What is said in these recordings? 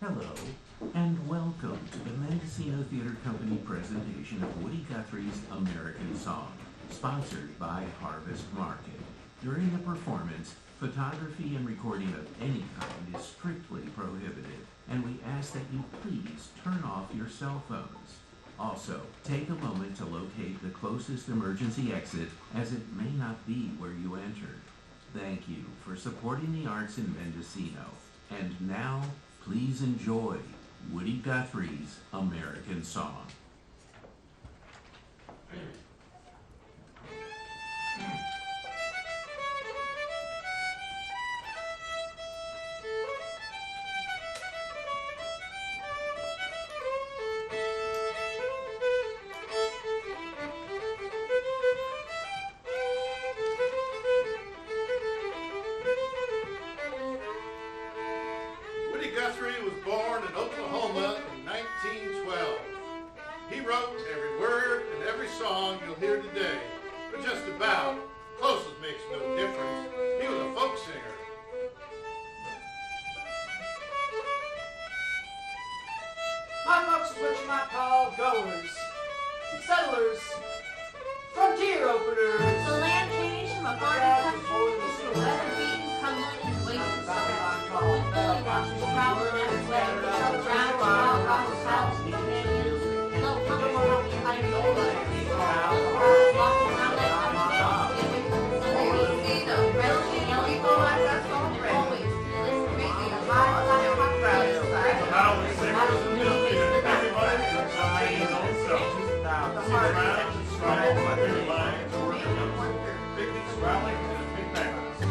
Hello, and welcome to the Mendocino Theater Company presentation of Woody Guthrie's American Song, sponsored by Harvest Market. During the performance, photography and recording of any kind is strictly prohibited, and we ask that you please turn off your cell phones. Also, take a moment to locate the closest emergency exit, as it may not be where you entered. Thank you for supporting the arts in Mendocino. And now, please enjoy Woody Guthrie's American Song. Guthrie was born in Oklahoma in 1912. He wrote every word and every song you'll hear today, but just about, closest makes no difference, he was a folk singer. My folks is what you might call goers, settlers, frontier openers. The land change from a garden country to a weather-beaten, crumbling, wasted suburb. With Billy watchers traveling every way, round wild Ross's house, Canadians, little Pumpermore, Pioneer, walking around that country, get away from the Sunday, relishing yelling for life, that's always, listen, reading, a live, live, hot crowd inside. Not only singers and millions, everybody can try his own self. Sit around and struggle with their minds or picnics, rallies, and big banquets.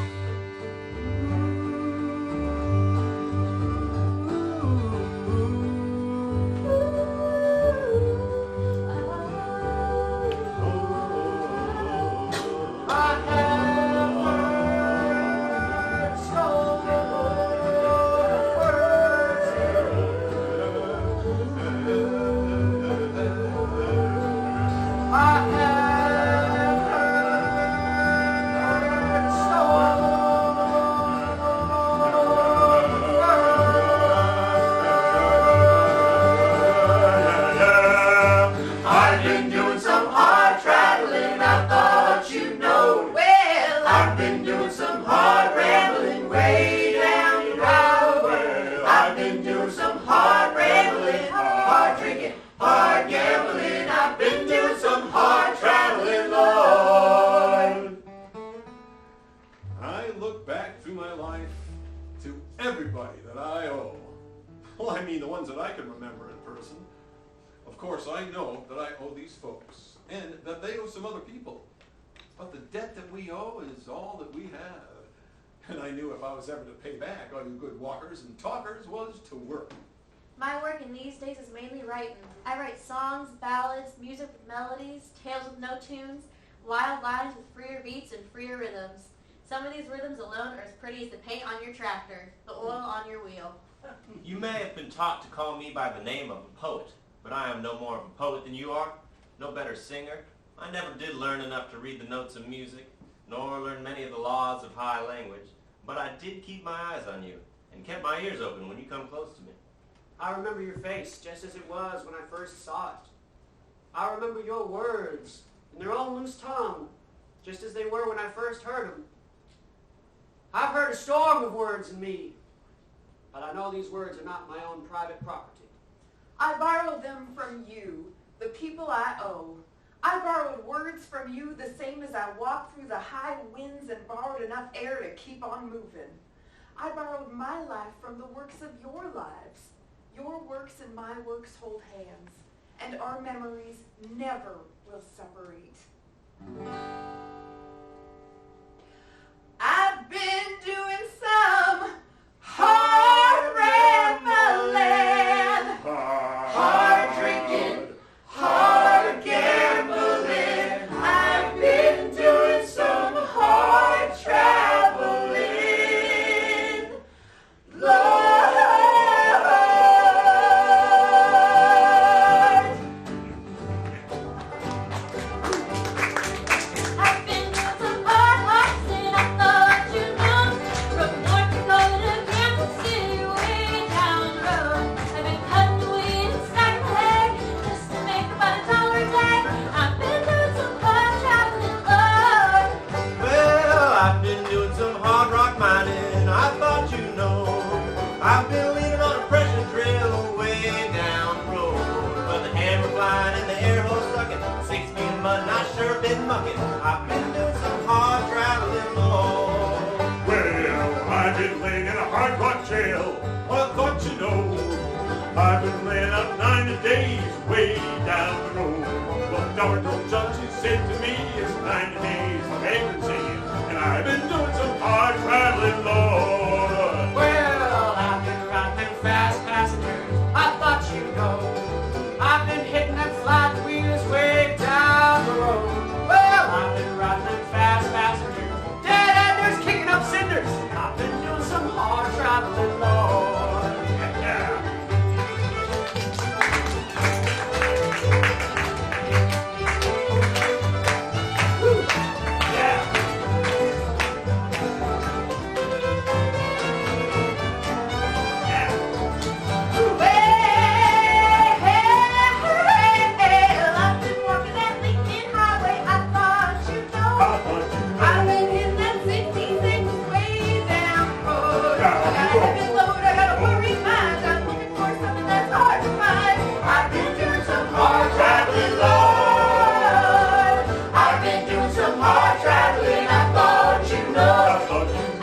Everybody that I owe. Well, I mean the ones that I can remember in person. Of course, I know that I owe these folks, and that they owe some other people. But the debt that we owe is all that we have. And I knew if I was ever to pay back all you good walkers and talkers was to work. My work in these days is mainly writing. I write songs, ballads, music with melodies, tales with no tunes, wild lines with freer beats and freer rhythms. Some of these rhythms alone are as pretty as the paint on your tractor, the oil on your wheel. You may have been taught to call me by the name of a poet, but I am no more of a poet than you are, no better singer. I never did learn enough to read the notes of music, nor learn many of the laws of high language, but I did keep my eyes on you, and kept my ears open when you come close to me. I remember your face just as it was when I first saw it. I remember your words in their own loose tongue, just as they were when I first heard them. I've heard a storm of words in me, but I know these words are not my own private property. I borrowed them from you, the people I owe. I borrowed words from you the same as I walked through the high winds and borrowed enough air to keep on moving. I borrowed my life from the works of your lives. Your works and my works hold hands, and our memories never will separate. I've been doing some hard rambling, hard drinking, hard gambling. I've been doing some hard traveling, Lord. I've been I thought you know. I've been leaning on a pressure drill way down the road. But the hammer flying and the air hose sucking, 6 feet of mud and I sure been mucking. I've been doing some hard traveling, Lord. Well, I've been laying in a hard rock jail. I thought you know. I've been laying up 90 days way down the road. Well, the judge said to me it's 90 days of vagrancy, and I've been doing some hard traveling, Lord. Well, I've been riding them fast passengers. I thought you know. I've been hitting them flat wheels way down the road. Well, I've been riding them fast passengers. Dead enders kicking up cinders. I've been doing some hard traveling, Lord. Yeah. Well, I've been walking that Lincoln Highway. I thought you know. I've been hitting that 66 way down the road. I got a heavy load, I got a worried mind. I'm looking for something that's hard to find. I've been doing some hard traveling, Lord. I've been doing some hard traveling. I thought you know.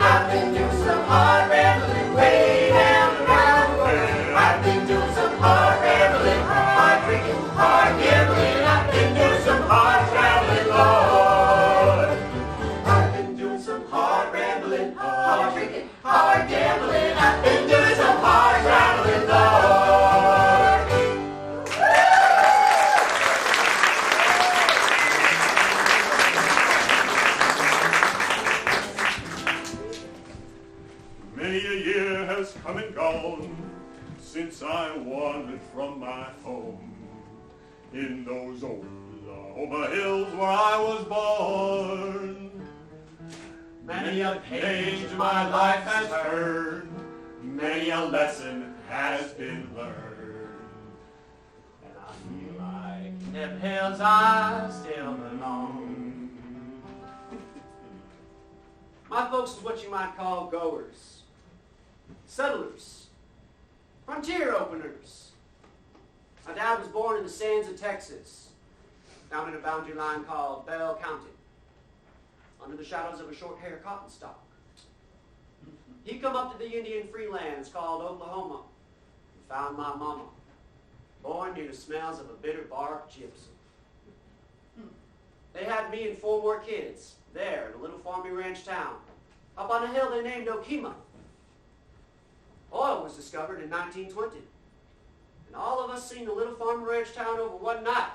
I've been doing some hard rambling way down the road. I've been doing some hard rambling, hard drinking, hard gambling. I've been doing some hard traveling, Lord. I've been doing some hard rambling, hard drinking, hard gambling. I've been doing some hard traveling, Lord. Many a year has come and gone since I wandered from my home in those Oklahoma hills where I was born. Many a page of my life has turned, many a lesson has been learned, and I feel like Them hills I still belong. My folks is what you might call goers, settlers, frontier openers. My dad was born in the sands of Texas, down in a boundary line called Bell County, under the shadows of a short-haired cotton stalk. He come up to the Indian free lands called Oklahoma and found my mama, born near the smells of a bitter bark gypsum. They had me and 4 more kids there in a little farming ranch town up on a hill they named Okima. Oil was discovered in 1920, and all of us seen the little farming ranch town over one night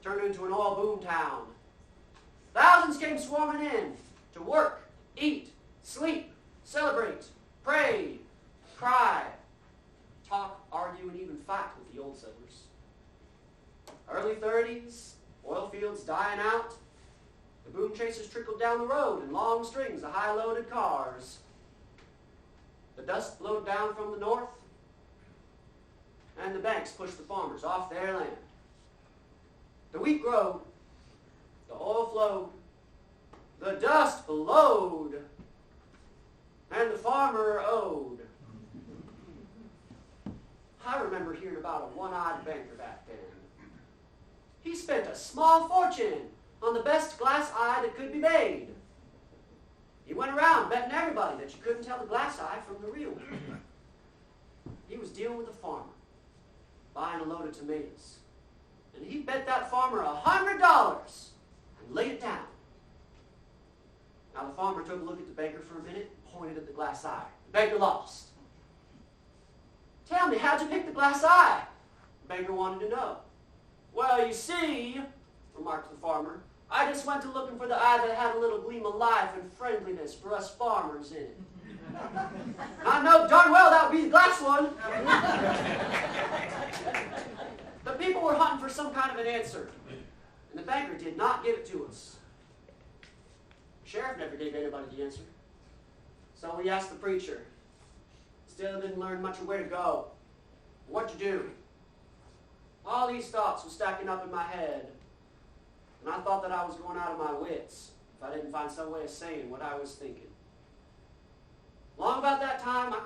turn into an oil boom town. Thousands came swarming in to work, eat, sleep, celebrate, pray, cry, talk, argue, and even fight with the old settlers. Early 30s, oil fields dying out. The boom chasers trickled down the road in long strings of high-loaded cars. The dust flowed down from the north, and the banks pushed the farmers off their land. The wheat growed, the oil flowed, the dust flowed, and the farmer owed. I remember hearing about a one-eyed banker back then. He spent a small fortune on the best glass eye that could be made. He went around betting everybody that you couldn't tell the glass eye from the real one. He was dealing with a farmer, buying a load of tomatoes. And he bet that farmer $100 and laid it down. Now the farmer took a look at the banker for a minute and pointed at the glass eye. The banker lost. "Tell me, how'd you pick the glass eye?" The banker wanted to know. "Well, you see," remarked the farmer, "I just went to looking for the eye that had a little gleam of life and friendliness for us farmers in it. I know darn well that would be the glass one." The people were hunting for some kind of an answer, and the banker did not give it to us. The sheriff never gave anybody the answer. So we asked the preacher. Still didn't learn much of where to go, or what to do. All these thoughts were stacking up in my head, and I thought that I was going out of my wits if I didn't find some way of saying what I was thinking. Along about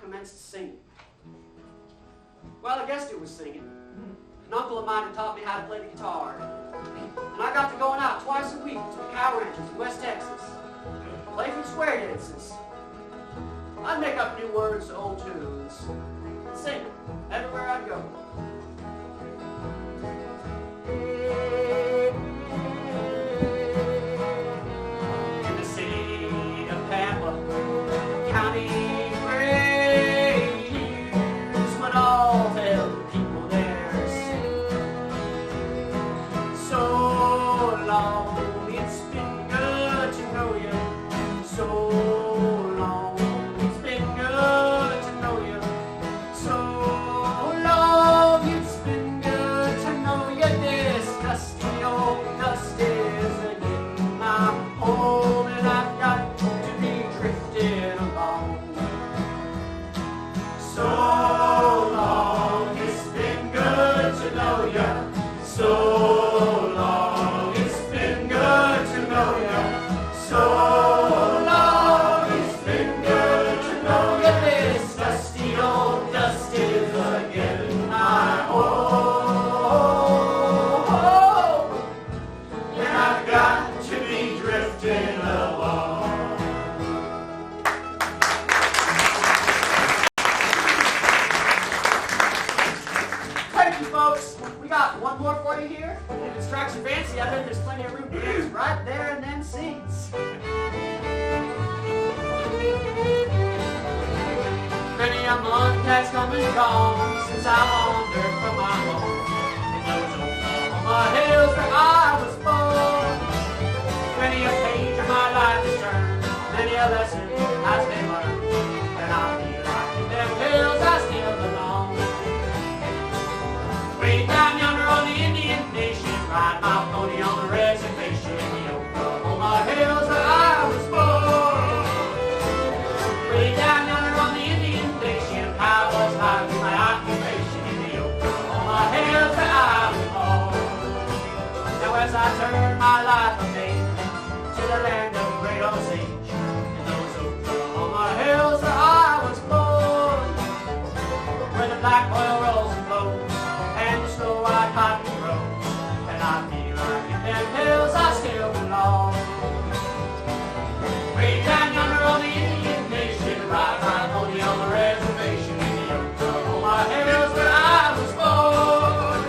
commenced singing. Well, I guessed it was singing. An uncle of mine had taught me how to play the guitar. And I got to going out twice a week to the cow ranches in West Texas. Play from square dances. I'd make up new words to old tunes. And sing them everywhere I'd go. In the city of Tampa, county graves, when all the people there sing. So long, it's been good to know you. So long, it's been good to know you. So long, it's been good to know you. This dusty old dust is again my home, and I've got to be drifting along. So long, it's been good to know you. So long, it's been good to know you. So long, it's been good to know you. This dusty old dust is again my home, and I've got to be drifting along. Thank you, folks. We got one more for you here. If it strikes your fancy, I bet there's plenty of room to dance right there in them seats. Many a month has come and gone since I wandered from my home in those Oklahoma hills where I was born. Many a page of my life is turned, many a lesson has been learned, and I feel like in them hills I still belong. Way down yonder on the Indian Nation, ride my pony on the reservation in the Oklahoma hills where I was born. Way down yonder on the Indian Nation, I was high with my occupation in the Oklahoma hills where I was born. Now as I turn my life a page to the land of great Osage, in those Oklahoma hills where I was born, where the black oil rolls and flows, and the snow white cotton grows, and I feel like in them hills I still belong. Way down yonder on the Indian Nation, ride my pony on the reservation in the Oklahoma hills where I was born.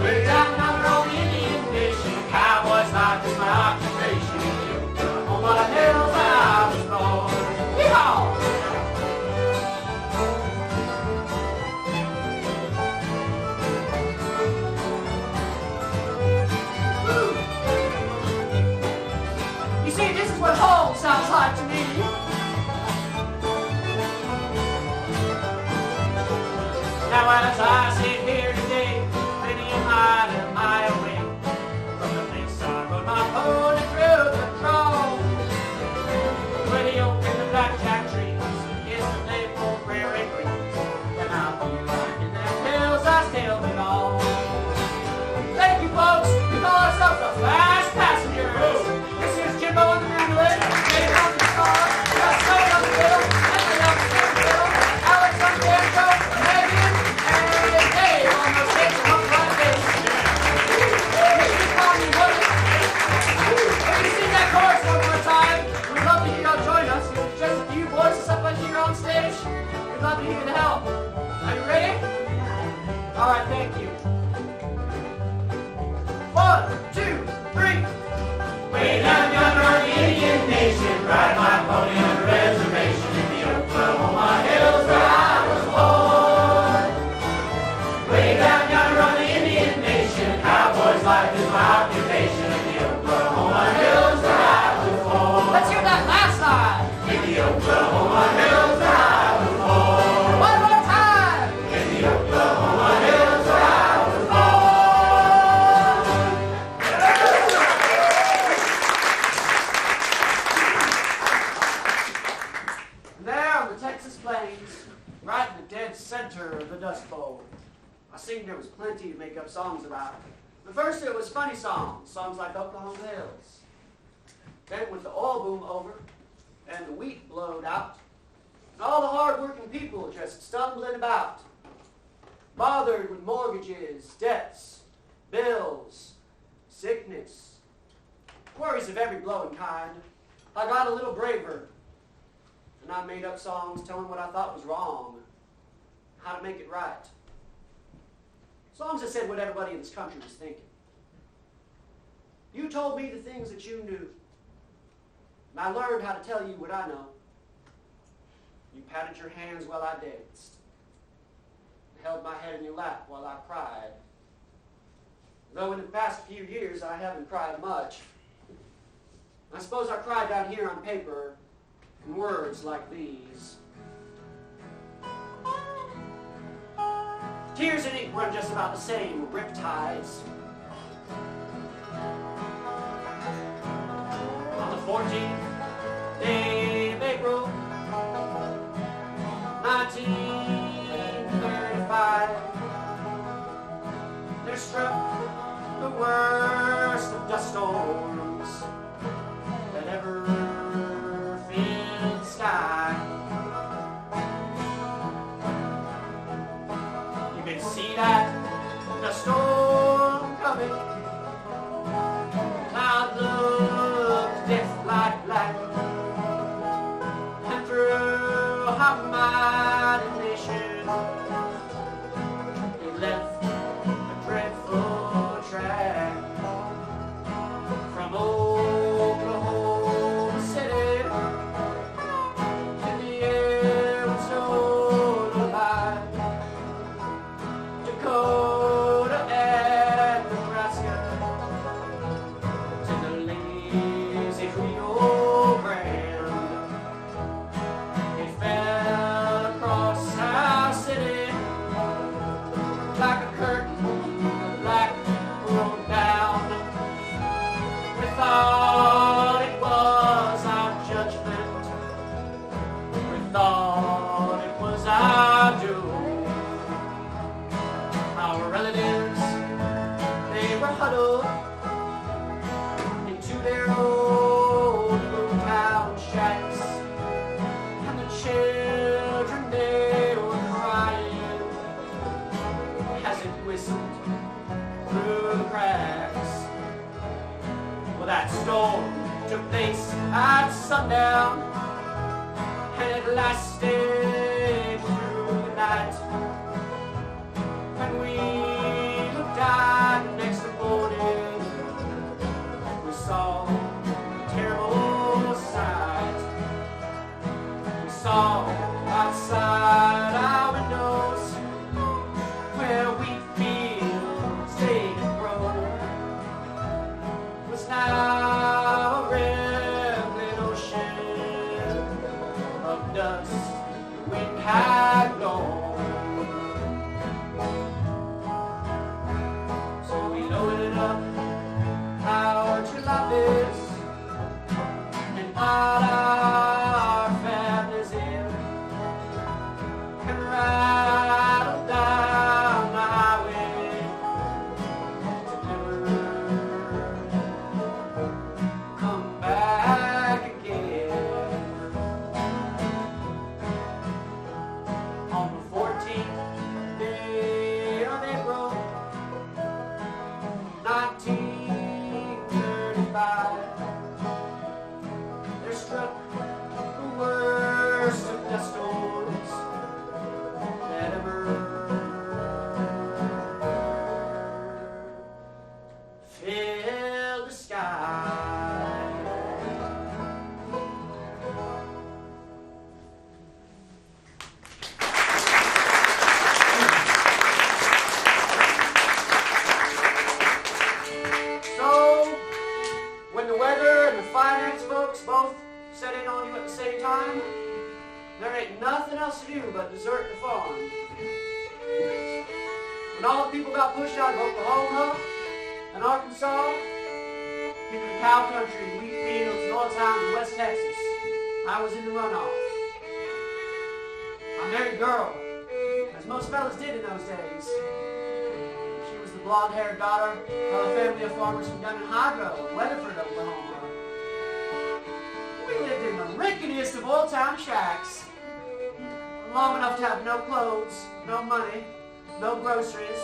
Way down yonder on the Indian Nation, cowboy's life is my occupation in the Oklahoma hills where I was born. Yeehaw! You see, this is what home sounds like to me. Now as I sit here today, many a mile away, from the place I rode my pony through the draw, where the oak and the blackjack trees is the maple prairie breeze, and I feel like in them hills I still belong. Thank you, folks. We call ourselves the Fast Passengers. This is Jimbo on the mandolin, Dave on the guitar, we got Snow on the fiddle, Anthony on the fiddle, Alex on the banjo, Megan, and Dave on the stage and on the right bass. Keep calling me, would you? If you sing that chorus one more time, we'd love to hear y'all join us. It's just a few voices up on here on stage. We'd love to hear the help. Are you ready? All right, thank you. 1, 2, 3. Way down yonder on the Indian Nation, ride my pony on the reservation in the Oklahoma hills where I was born. Way down yonder on the Indian Nation, cowboy's life is my occupation in the Oklahoma hills where I was born. Let's hear that last side. In the Oklahoma hills where I was born. One more time. In the Oklahoma hills where I was born. There on the Texas plains, right in the dead center of the Dust Bowl, I seen there was plenty to make up songs about. But first it was funny songs like Oklahoma Hills. Then with the oil boom over and the wheat blowed out, And all the hard-working people just stumbling about, bothered with mortgages, debts, bills, sickness, worries of every blowing kind. I got a little braver, and I made up songs telling what I thought was wrong, how to make it right. Songs that said what everybody in this country was thinking. You told me the things that you knew, and I learned how to tell you what I know. You patted your hands while I danced, and held my head in your lap while I cried. Though in the past few years I haven't cried much, I suppose I cried down here on paper in words like these. Tears and ink run just about the same riptides. On the 14th day of April, 1935, there struck the worst of dust storms that ever filled the sky. You can see that the storm coming. Clouds looked death like black, and through our mighty nation it left a dreadful track. From Oklahoma City, in the air was so alive. Dakota and Nebraska, to the lazy Rio Grande, it fell across our city like a curtain of black rolled down. We thought it was our judgment. We thought it was our doom. Our relatives, they were huddled into their old boomtown shacks, and the children, they were crying as it whistled through the cracks. Well, that storm took place at sundown, and it lasted through the night. When we looked out next morning, we saw a terrible sight. We saw outside our windows where wheat fields they had grown was now a rambling ocean of dust the wind had blown. So we loaded up our jalopies and brought our families in and rattled down the highway to never come back again. On the 14th day of April, 1935, there struck the worst of dust storms that ever filled the sky. So, when the weather and the finance folks both set in on you at the same time, there ain't nothing else to do but desert the farm. When all the people got pushed out of Oklahoma and Arkansas into the cow country, wheat fields, and oil towns in West Texas, I was in the runoff. I married a girl, as most fellas did in those days. She was the blonde-haired daughter of a family of farmers from down in Hydro, Weatherford, Oklahoma. We lived in the ricketiest of old town shacks. long enough to have no clothes, no money, no groceries,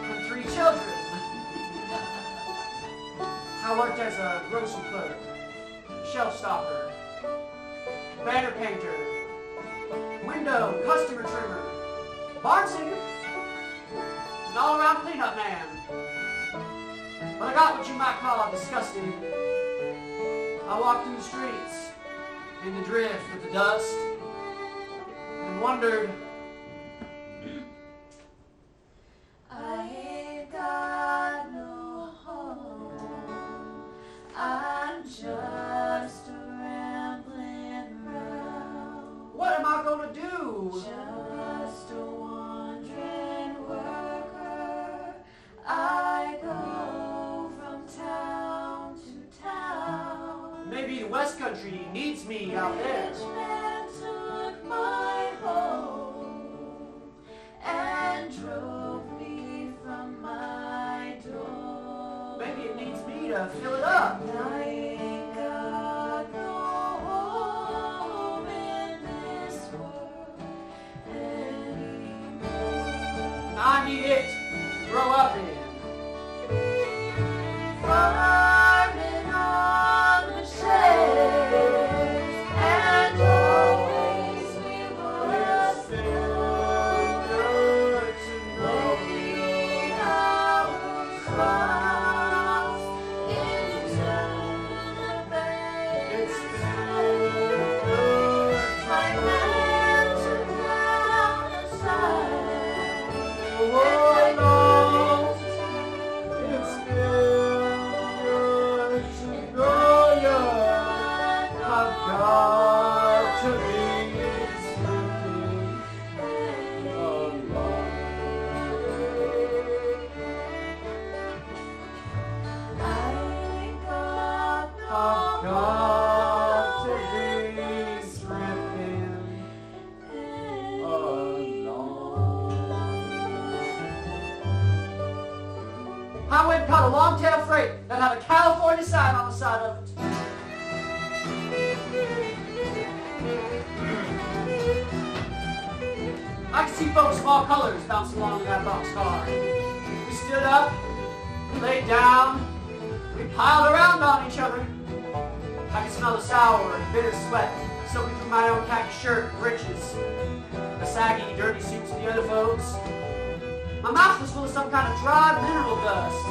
and 3 children. I worked as a grocery clerk, shelf stopper, banner painter, window, customer trimmer, barn singer, an all-around cleanup man. But I got what you might call disgusting. I walked through the streets, in the drift with the dust, and wondered, I ain't got no home. I'm just a rambling round. what am I gonna do? Just a wandering worker. I go from town to town. Maybe the West Country needs me out there. Rich man took my home and drove me from my door. Maybe it needs me to fill it up. I ain't got no home in this world anymore. I need it to grow up in. Farming on the shed, and always we were still laying our crops into the basement. My man took down the side, Oh, no. and It's still good to know you. I've got to be sleeping alone. I've got to be sleeping alone. I went and caught a long-tail freight that had a California sign on the side of it. I could see folks of all colors bouncing along in that boxcar. We stood up, we laid down, we piled around on each other. I could smell the sour and bitter sweat soaking through my own khaki shirt and breeches, the saggy, dirty suits of the other folks. My mouth was full of some kind of dry mineral dust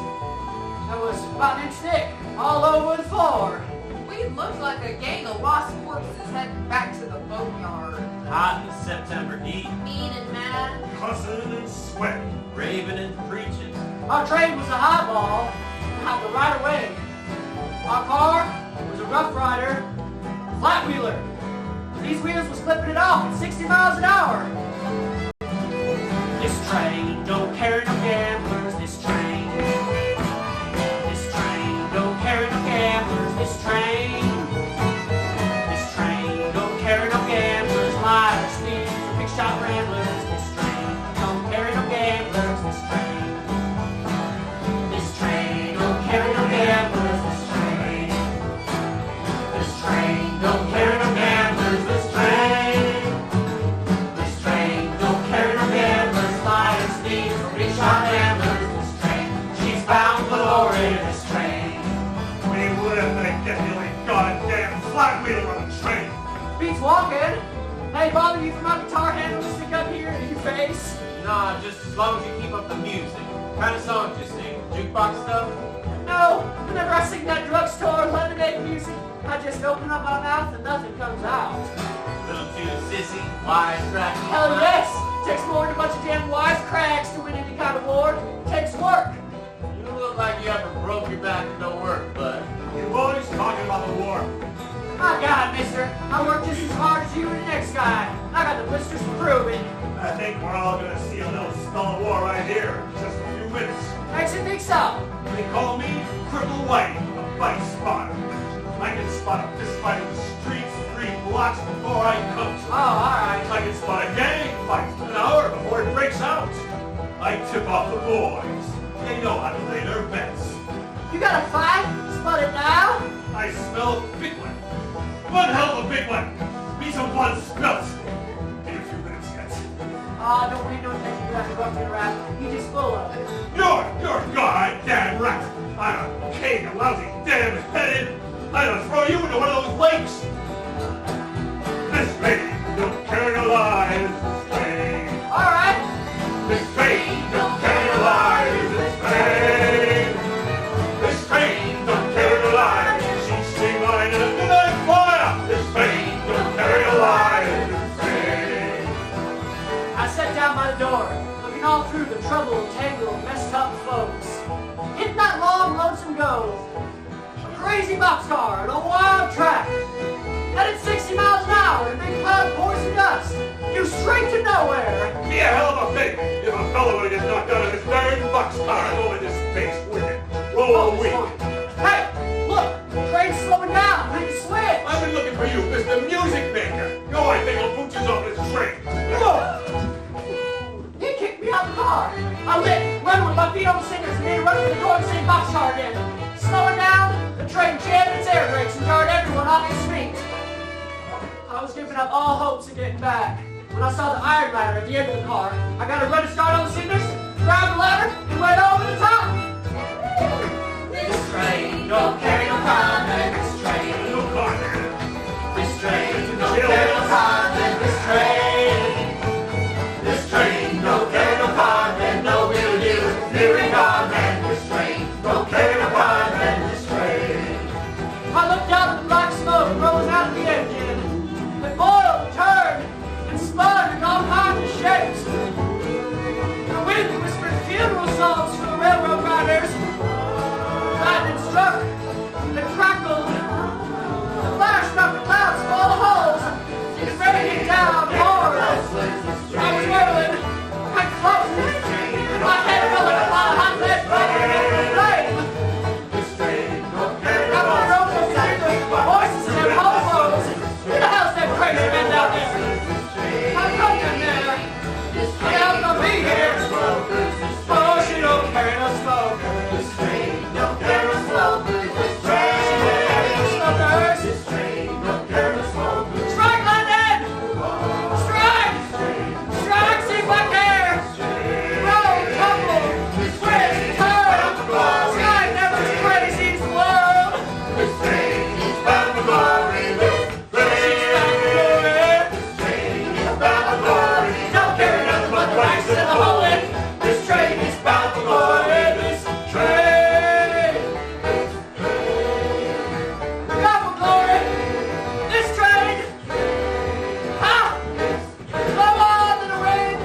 that was about an inch thick, all over the floor. We looked like a gang of lost corpses heading back to the boneyard. Hot in the September heat, Mean and mad. Cussing and sweating. raving and preaching. Our train was a highball and had the right of way. Our car was a Rough Rider flat wheeler. These wheels was clipping it off at 60 miles an hour. This train don't carry no gamblers. This train don't carry no gamblers. This train don't carry no gamblers. Liars, thieves, big shot ramblers. This train don't carry no gamblers. This train don't carry no gamblers. This train don't carry no gamblers. This train don't carry no gamblers. Liars, thieves, big shot ramblers. This train, she's bound for glory. This train We live to get the only goddamn flat wheeler on the train. beats walking. Hey, bother you for my guitar handle to stick up here in your face? Nah, just as long as you keep up the music. What kind of songs you sing? Jukebox stuff? No, whenever I sing that drugstore lemonade music, I just open up my mouth and nothing comes out. Little too sissy, wisecrack. Hell yes! Takes more than a bunch of damn wisecracks to win any kind of award. Takes work. You look like you ever broke your back and don't work, bud. You're always talking about the war. My God, mister, I work just as hard as you and the next guy. I got the blisters to prove it. I think we're all gonna see a little spell of war right here in just a few minutes. Makes you think so. They call me Cripple White, the fight spotter. I can spot a fist fight in the streets 3 blocks before I coach. Oh, alright. I can spot a gang fight an hour before it breaks out. I tip off the boys. They know how to lay their bets. You got a fight? Spot it now? I smell a big one. One hell of a big one. Be some blood spilt. In a few minutes, full of it. You're goddamn right. I'm a king of lousy damn-headed. I'll throw you into one of those lakes. This lady don't carry no lies. This train. All right. This train don't carry no lies. This train. This train don't carry no lies. She's streamlined in a midnight fire. This train don't carry no lies. This train. I sat down by the door, looking all through the troubled, tangled, messed up folks. Hitting that long, lonesome go. A crazy boxcar and a wild track. Headed 60 miles an hour in a big cloud of poison dust. You straight to nowhere. Be a hell of a thing if a fellow would have got knocked out of his darn boxcar and over this space with it. Roll a week. Hey, look, train's slowing down. We can switch. I've been looking for you, Mr. Music Maker. Go on, take your boots off this train. He kicked me out of the car. I lit, run with my feet on the singers, and then run for the door and sing boxcar again. Slowing down, the train jammed its air brakes and jarred everyone off his feet. I was giving up all hopes of getting back. When I saw the iron ladder at the end of the car, I got a running start on the singers, grabbed the ladder, and went over the top. This train don't carry no convict. This train, No convict. this train don't carry no convict. This train. This train don't carry no convict. No wheel deal, nearing convict. This train don't carry no convict. This train. I looked out at the black smoke rolling out of the engine. It boiled, turned, and spun in all kinds of shapes. The wind whispered funeral songs for the railroad riders. Lightning struck, it crackled. The fire struck the clouds full of holes. It raining down hard. I was whirling, I closed, and my head fell like a lot of hot lead burning in the flame. Got my rope and singers, voices in their hobos. Who the hell's that crazy man down there? I'm coming there. I hell's gonna be here. Oh, she don't carry no smoke. This train don't carry no smoke. This train don't carry no smokers. This train don't carry no smokers. Strike, London! Strike! Strike, see if I care! Roll, tumble, twist, turn! Sky never as crazy as the world! This train is bound for glory. This train is bound for glory. This train is bound for glory. Don't carry nothing but the rights and the holy. This train is bound for glory. This train. Bound for glory. This train. Ha! Slow on in the rain.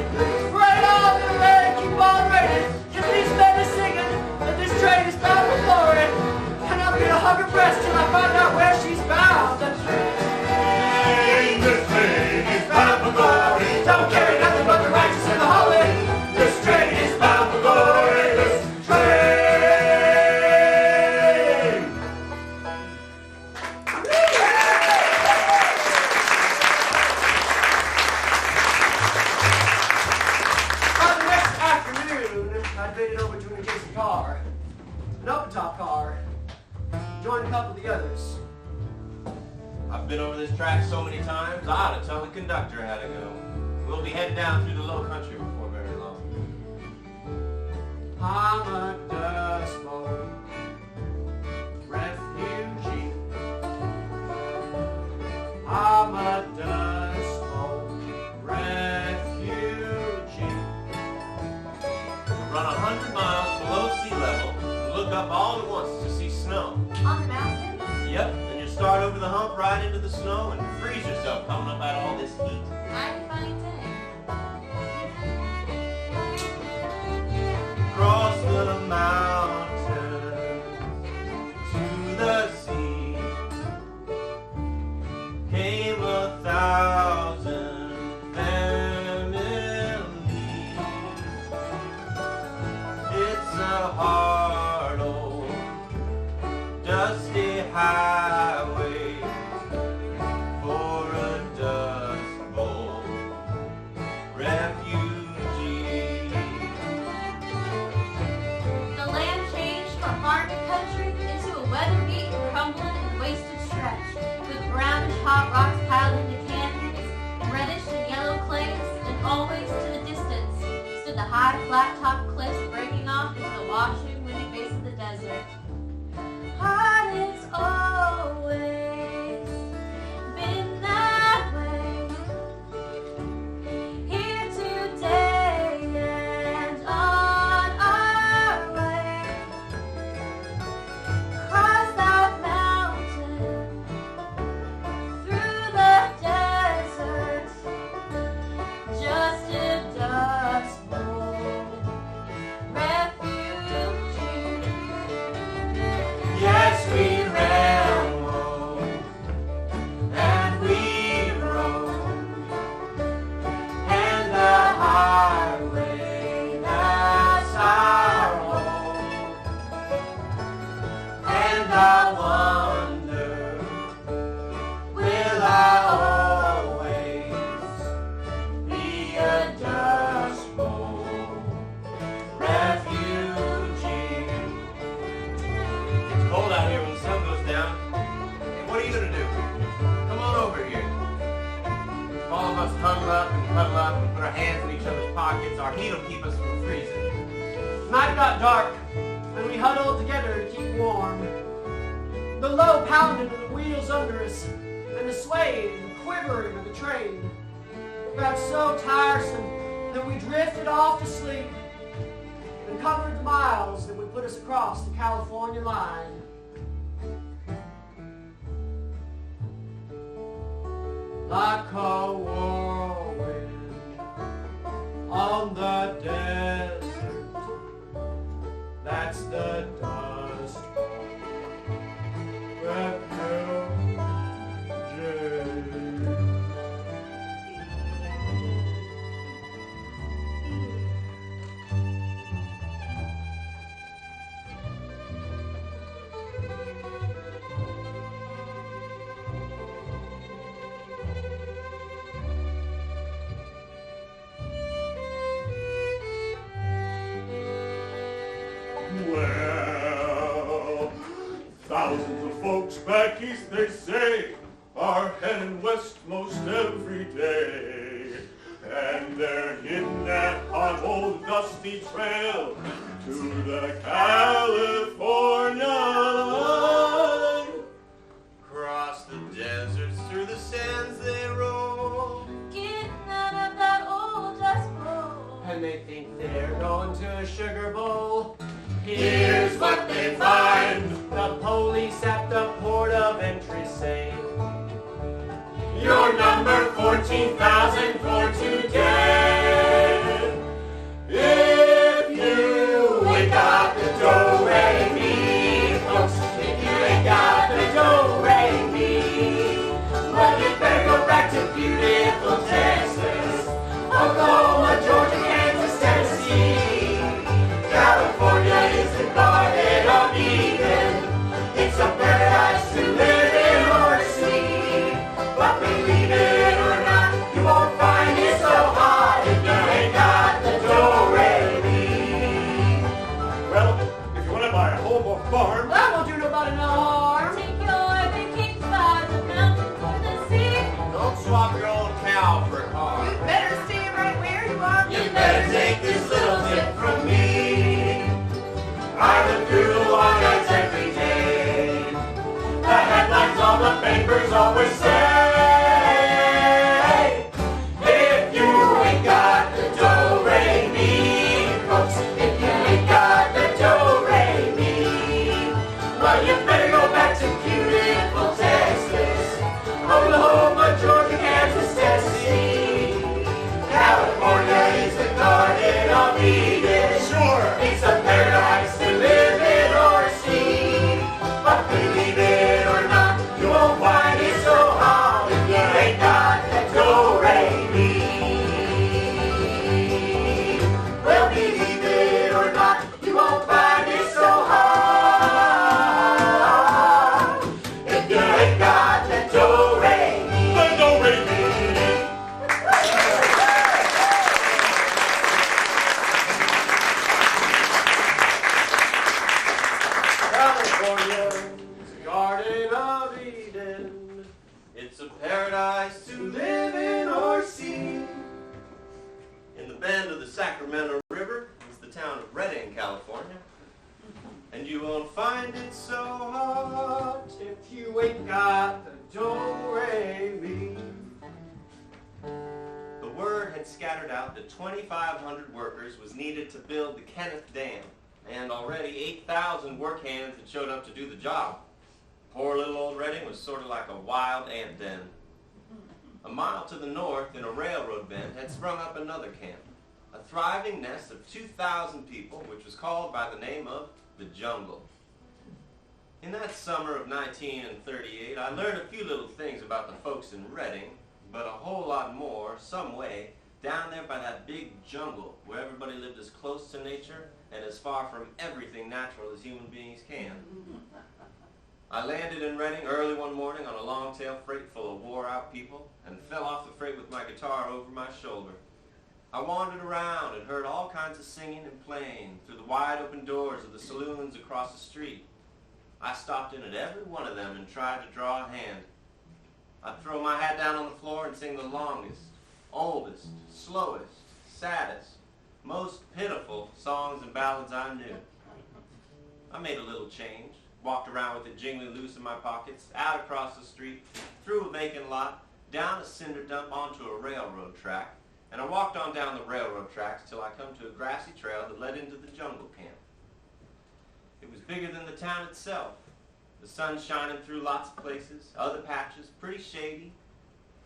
Rain on in the rain. Keep on raining. Just these men are singing that this train is bound for glory. And I'm gonna hug her breast till I find out where she's bound. This train is bound for glory. Don't carry nothing but the righteous and the holy. This train is bound for glory. This train. By the next afternoon, I'd made it over to an adjacent car, an open-top car. Joined a couple of the others. I've been over this track so many times, I ought to tell the conductor how to go. We'll be headed down through the low country before very long. I'm a dust bowl refugee. I'm a dust bowl refugee. Run 100 miles below sea level and look up all at once to see snow. On the mountain? Yep, then you start over the hump right into the snow and freeze yourself coming up out of all this heat. Mighty funny thing. Across the mountains to the sea came 1,000 families. It's a hard old dusty highway for a dust bowl refugee. The land changed from market country into a weather-beaten, crumbling, and wasted stretch, with brownish hot rocks piled into canyons, reddish and yellow clays, and always to the distance stood the high, flat-topped cliffs and cuddle up and put our hands in each other's pockets. Our heat will keep us from freezing. Night got dark, and we huddled together to keep warm. The low pounded of the wheels under us, and the swaying and quivering of the train. It got so tiresome that we drifted off to sleep and covered the miles that would put us across the California line. Like a whirlwind on the desert, that's the dust refugee. Well, thousands of folks back east, they say, are heading west most every day. And they're hitting that hot old dusty trail to the California line. Across the deserts, through the sands they roll. Getting out of that old dust bowl. And they think they're going to a sugar bowl. Here's what they find. The police at the port of entry say, Your number 14,000 for today. If you ain't got the do-re-mi, folks, if you ain't got the do-re-mi, well, you better go back to beautiful Texas, Oklahoma, Georgia, Kansas, Tennessee. California is the Garden of Eden. It's a paradise to live in or see. But believe it or not, you won't find it so hot if you ain't got the do-re-mi. Well, if you want to buy a home or farm, that won't do nobody no harm. Take your vacation by the mountains or the sea. Don't swap your old cow for a car. You better stay right where you are. you better take this little tip from me. I live through the long nights every day. The headlines on the papers always say, if you ain't got the do-re-mi, folks, if you ain't got the do-re-mi, well, you better go back to beautiful Texas, Oklahoma, Georgia, Kansas, Tennessee. California is the Garden of Eden. Sure, it's a paradise to live in or see. But believe it or not, you won't find it so hot if you ain't got the do-re-mi. Well, believe it or not, you won't find it so hot if you ain't got the do-re-mi. The do-re-mi. California is the Garden of Eden. It's a paradise to live in or see. In the bend of the Sacramento River is the town of Redding, California. And you won't find it so hot If you ain't got the do-re-mi. The word had scattered out that 2,500 workers was needed to build the Kenneth Dam, and already 8,000 work hands had showed up to do the job. Poor little old Redding was sort of like a wild ant den. A mile to the north, in a railroad bend, had sprung up another camp, a thriving nest of 2,000 people, which was called by the name of the Jungle. In that summer of 1938, I learned a few little things about the folks in Redding, but a whole lot more, some way, down there by that big jungle where everybody lived as close to nature and as far from everything natural as human beings can. I landed in Redding early one morning on a long-tail freight full of wore-out people and fell off the freight with my guitar over my shoulder. I wandered around and heard all kinds of singing and playing through the wide-open doors of the saloons across the street. I stopped in at every one of them and tried to draw a hand. I'd throw my hat down on the floor and sing the longest, oldest, slowest, saddest, most pitiful songs and ballads I knew. I made a little change, walked around with it jingling loose in my pockets, out across the street, through a vacant lot, down a cinder dump onto a railroad track, and I walked on down the railroad tracks till I come to a grassy trail that led into the jungle camp. It was bigger than the town itself. The sun shining through lots of places, other patches, pretty shady.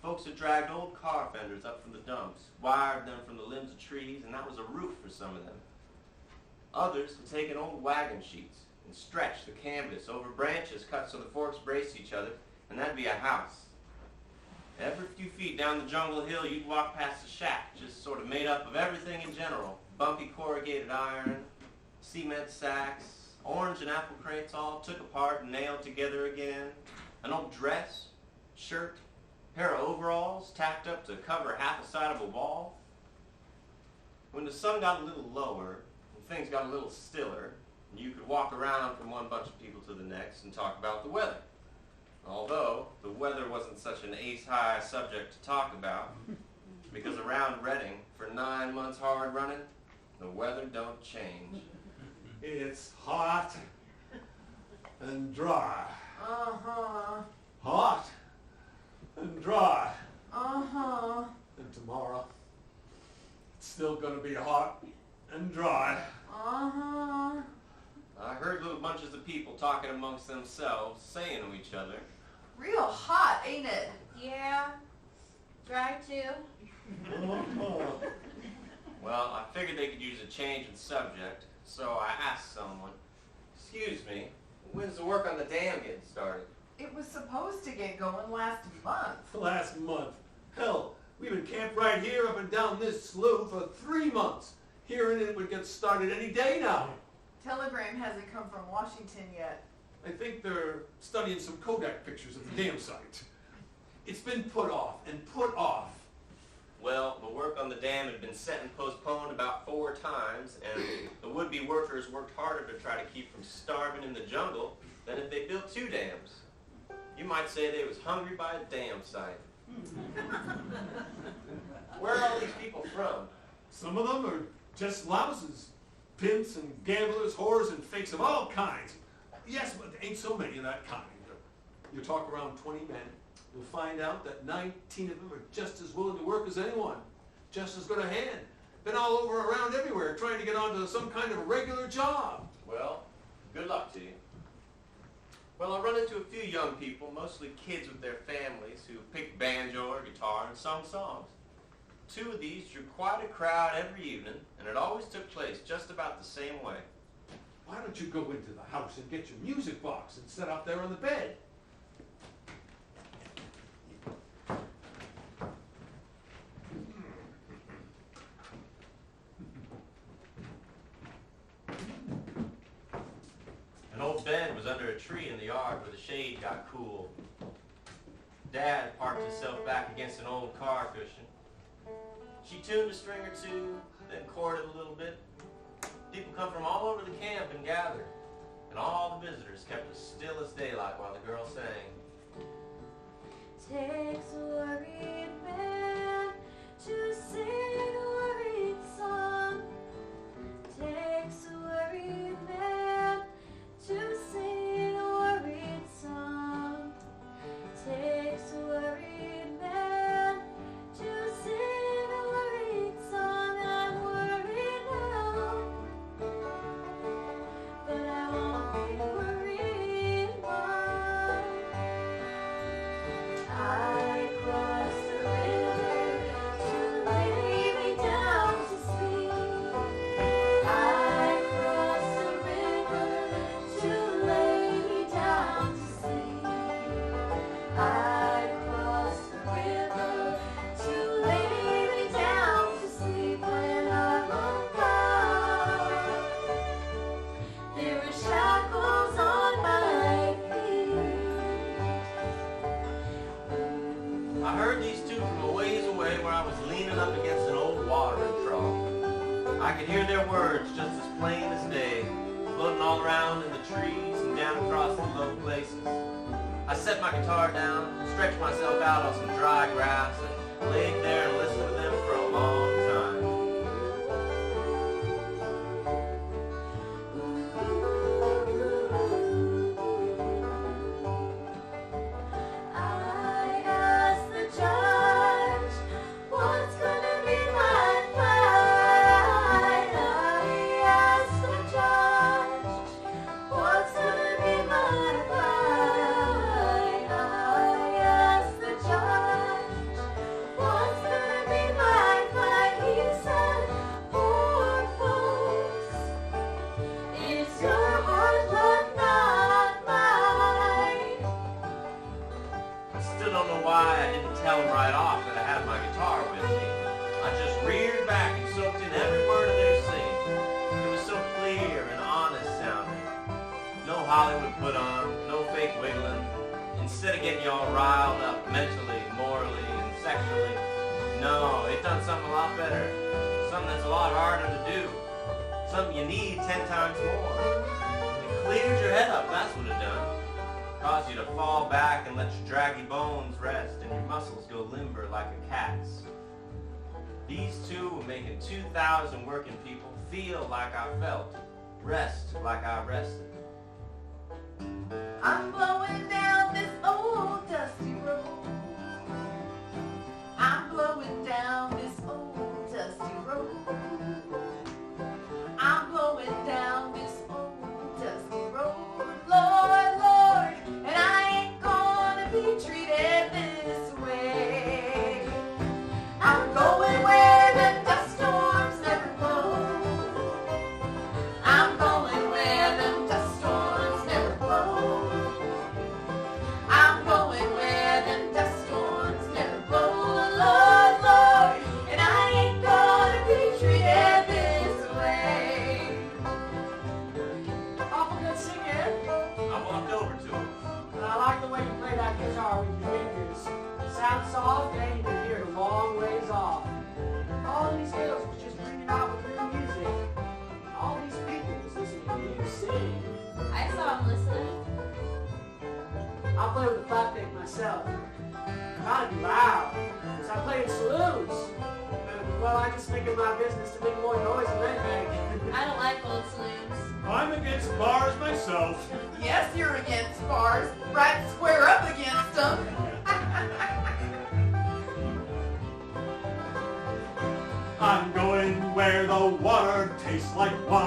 Folks had dragged old car fenders up from the dumps, wired them from the limbs of trees, and that was a roof for some of them. Others had taken old wagon sheets and stretched the canvas over branches cut so the forks braced each other, and that'd be a house. Every few feet down the jungle hill, you'd walk past a shack just sort of made up of everything in general. Bumpy corrugated iron, cement sacks, orange and apple crates all took apart and nailed together again, an old dress, shirt, pair of overalls tacked up to cover half a side of a wall. When the sun got a little lower and things got a little stiller, you could walk around from one bunch of people to the next and talk about the weather. Although the weather wasn't such an ace-high subject to talk about, because around Reading, for 9 months hard running, the weather don't change. It's hot and dry. Uh-huh. Hot and dry. Uh-huh. And tomorrow, it's still going to be hot and dry. Uh-huh. I heard little bunches of people talking amongst themselves, saying to each other, Real hot, ain't it? Yeah. Dry too. well, I figured they could use a change in subject, so I asked someone, excuse me, when's the work on the dam getting started? It was supposed to get going last month. Last month. Hell, we've been camped right here up and down this slough for 3 months. Hearing it would get started any day now. Telegram hasn't come from Washington yet. I think they're studying some Kodak pictures of the dam site. It's been put off and put off. Well, the work on the dam had been set and postponed about 4 times, and the would-be workers worked harder to try to keep from starving in the jungle than if they built 2 dams. You might say they was hungry by a dam site. Where are all these people from? Some of them are just louses. Pimps and gamblers, whores and fakes of all kinds. Yes, but there ain't so many of that kind. You talk around 20 men, you'll find out that 19 of them are just as willing to work as anyone. Just as good a hand. Been all over around everywhere trying to get onto some kind of a regular job. Well, good luck to you. Well, I run into a few young people, mostly kids with their families, who picked banjo or guitar and sung songs. 2 of these drew quite a crowd every evening, and it always took place just about the same way. Why don't you go into the house and get your music box and set up there on the bed? An old bed was under a tree in the yard where the shade got cool. Dad parked himself back against an old car cushion. She tuned a string or 2, then chorded a little bit. People come from all over the camp and gathered, and all the visitors kept as still as daylight while the girl sang. Takes a worried man to sing a worried song. Takes a worried man to sing a worried song. Takes a worried man to sing a worried song. I'm worried now, but I won't be worried more. I crossed the river to lay me down to sleep. I crossed the river to lay me down to sleep. I crossed the river to lay me down to sleep. When I woke up, there were shackles on my feet. I heard these 2 from a ways away where I was leaning up against an old watering trough. I could hear their words just as plain as day, floating all around in the trees and down across the low places. I set my guitar down, stretched myself out on some dry grass, and laid there and listened to them put on, no fake wiggling. Instead of getting you all riled up mentally, morally, and sexually, no, it done something a lot better. Something that's a lot harder to do. Something you need 10 times more. It cleared your head up, that's what it done. Caused you to fall back and let your draggy bones rest and your muscles go limber like a cat's. These two were making 2,000 working people feel like I felt, rest like I rested. I'm blowing down this old dusty road. I'm blowing down this old dusty road. I'm blowing down this old dusty road, Lord, Lord, and I ain't gonna be treated this way. I'm going where the dust storms never blow. I'm going where the dust storms never blow. I'm going where the dust storms never blow, Lord, Lord, and I ain't gonna be treated this way. Awful good singing. I walked over to him. And I like the way you play that guitar with your fingers. Sounds soft and you can hear it a long ways off. All these hills was just ringing out with your music. All these people was listening to you sing. I saw him listening. I play with a flat pick myself. Gotta be loud. So I play in saloons. And, well, I just make it my business to make more noise than they make. I don't like old saloons. I'm against bars myself. Yes, you're against bars. Right square up against them. I'm going where the water tastes like wine.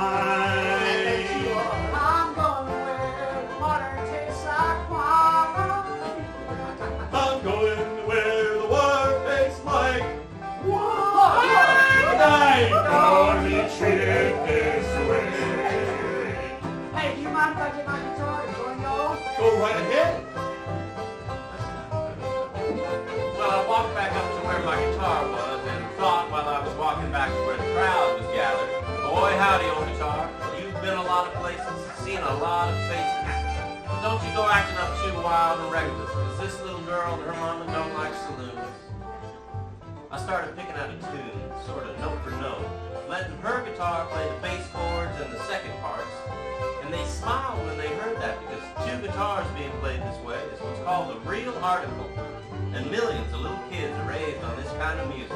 I'm going where the water tastes like wine. I'm going where the water tastes like Wine. and I ain't gonna be treated this way. Hey, do you mind if I get my guitar and join y'all? Go right ahead. Well, I walked back up to where my guitar was and thought while I was walking back to where the crowd was gathered, boy howdy, old guitar, you've been a lot of places, seen a lot of faces. Don't you go acting up too wild and reckless, because this little girl and her mama don't like saloons. I started picking out a tune, sort of note for note, letting her guitar play the bass chords and the second parts, and they smiled when they heard that, because two guitars being played this way is what's called a real article. And millions of little kids are raised on this kind of music.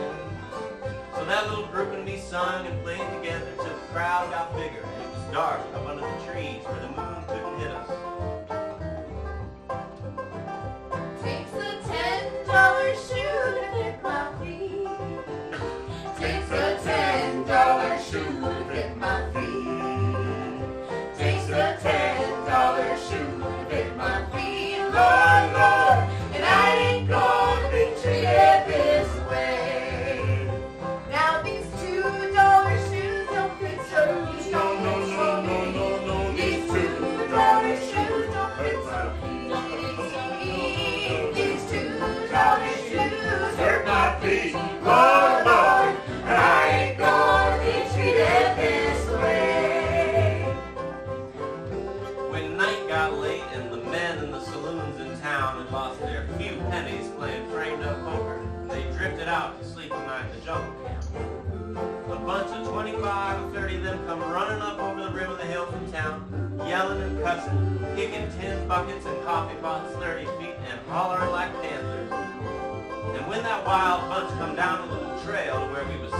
So that little grouping we sung and played together till the crowd got bigger and it was dark up under the trees where the moon couldn't hit us. Takes a $10 shoe to fit my feet. Takes a $10 shoe to fit my feet. Takes a $10 shoe to fit my feet, Lord, Lord, and I ain't gonna be treated this way. Now these $2 shoes don't fit so neat. No. These $2 shoes don't fit so neat. These $2 shoes hurt my feet, Lord, Lord, and I ain't gonna be treated this way. When night got late and the men in the saloons in town had lost their few pennies playing framed up poker, they drifted out to sleep the night in the jungle camp. A bunch of 25 or 30 of them come running up over the rim of the hill from town, yelling and cussing, kicking tin buckets and coffee pots 30 feet and hollering like panthers. And when that wild bunch come down the little trail to where we was